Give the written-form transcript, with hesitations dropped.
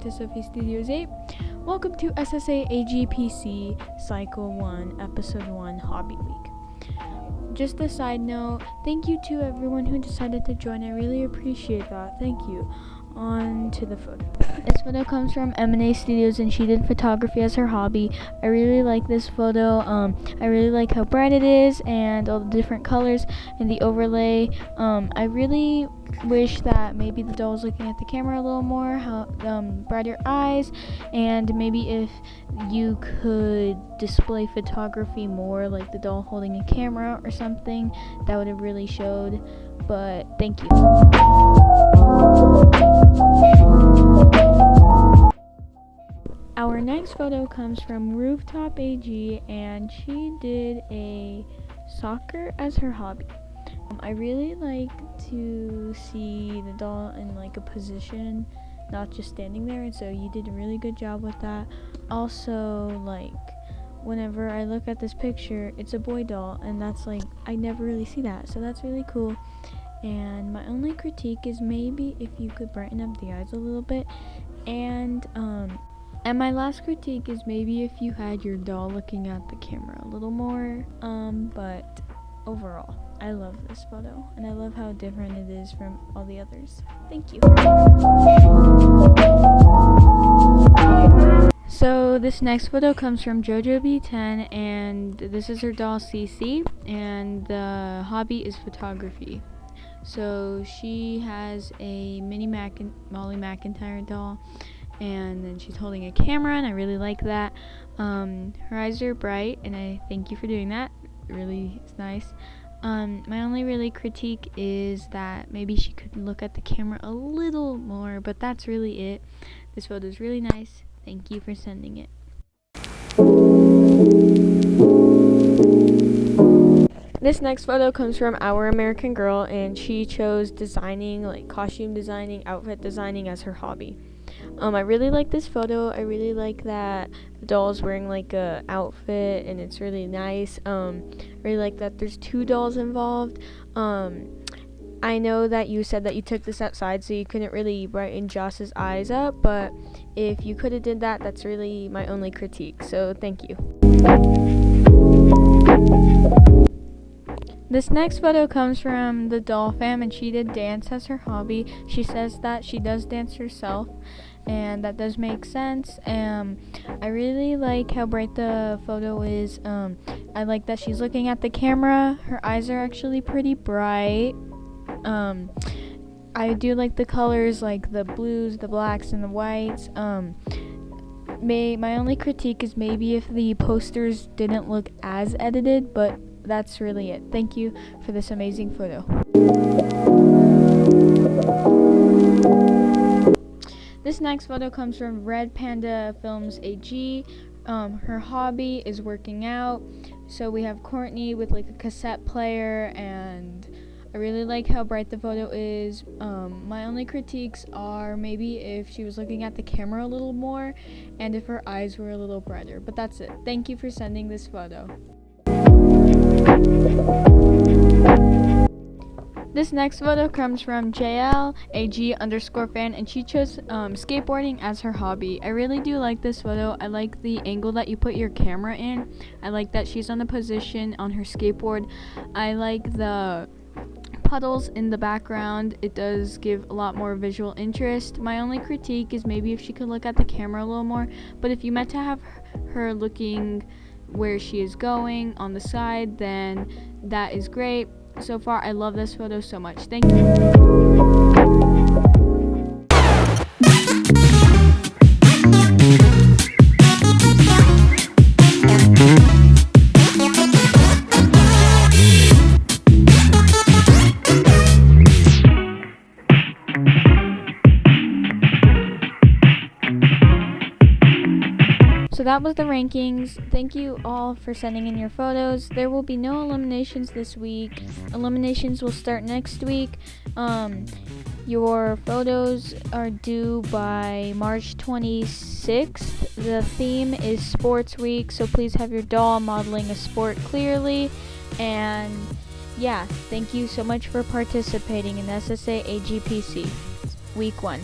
to Sophie Studios 8. Welcome to SS8AGPC Cycle 1, Episode 1 Hobby Week. Just a side note, thank you to everyone who decided to join. I really appreciate that. Thank you. On to the photo. This photo comes from M&A Studios, and she did photography as her hobby. I really like this photo. I really like how bright it is and all the different colors and the overlay. I really wish that maybe the doll was looking at the camera a little more, how brighter eyes, and maybe if you could display photography more, like the doll holding a camera or something, that would have really showed. But thank you. Our next photo comes from Rooftop AG, and she did a soccer as her hobby. I really like to see the doll in like a position, not just standing there, and so you did a really good job with that. Also, like, whenever I look at this picture, it's a boy doll, and that's like, I never really see that, so that's really cool. And my only critique is maybe if you could brighten up the eyes a little bit, and my last critique is maybe if you had your doll looking at the camera a little more. But overall, I love this photo, and I love how different it is from all the others. Thank you. So this next photo comes from Jojo B10, and this is her doll CC, and the hobby is photography. So she has a mini Molly McIntyre doll, and then she's holding a camera, and I really like that. Her eyes are bright, and I thank you for doing that. It really is nice. My only really critique is that maybe she could look at the camera a little more, but that's really it. This photo is really nice. Thank you for sending it. This next photo comes from Our American Girl, and she chose designing, like costume designing, outfit designing as her hobby. I really like this photo. I really like that the doll is wearing like a outfit, and it's really nice. I really like that there's two dolls involved. I know that you said that you took this outside, so you couldn't really brighten Joss's eyes up, but if you could have did that, that's really my only critique. So thank you. This next photo comes from the Doll Fam, and she did dance as her hobby. She says that she does dance herself, and that does make sense. I really like how bright the photo is. I like that she's looking at the camera. Her eyes are actually pretty bright. I do like the colors, like the blues, the blacks, and the whites. My only critique is maybe if the posters didn't look as edited, but that's really it. Thank you for this amazing photo. This next photo comes from Red Panda Films AG. Her hobby is working out. So we have Courtney with like a cassette player, and I really like how bright the photo is. My only critiques are maybe if she was looking at the camera a little more, and if her eyes were a little brighter. But that's it. Thank you for sending this photo. This next photo comes from JLAG_fan, and she chose skateboarding as her hobby. I really do like this photo. I like the angle that you put your camera in. I like that she's on a position on her skateboard. I like the puddles in the background. It does give a lot more visual interest. My only critique is maybe if she could look at the camera a little more, but if you meant to have her looking where she is going on the side, then that is great. So far, I love this photo so much. Thank you. So that was the rankings. Thank you all for sending in your photos. There will be no eliminations this week. Eliminations will start next week. Your photos are due by March 26th. The theme is Sports Week, so please have your doll modeling a sport clearly. And yeah, thank you so much for participating in SSA AGPC Week 1.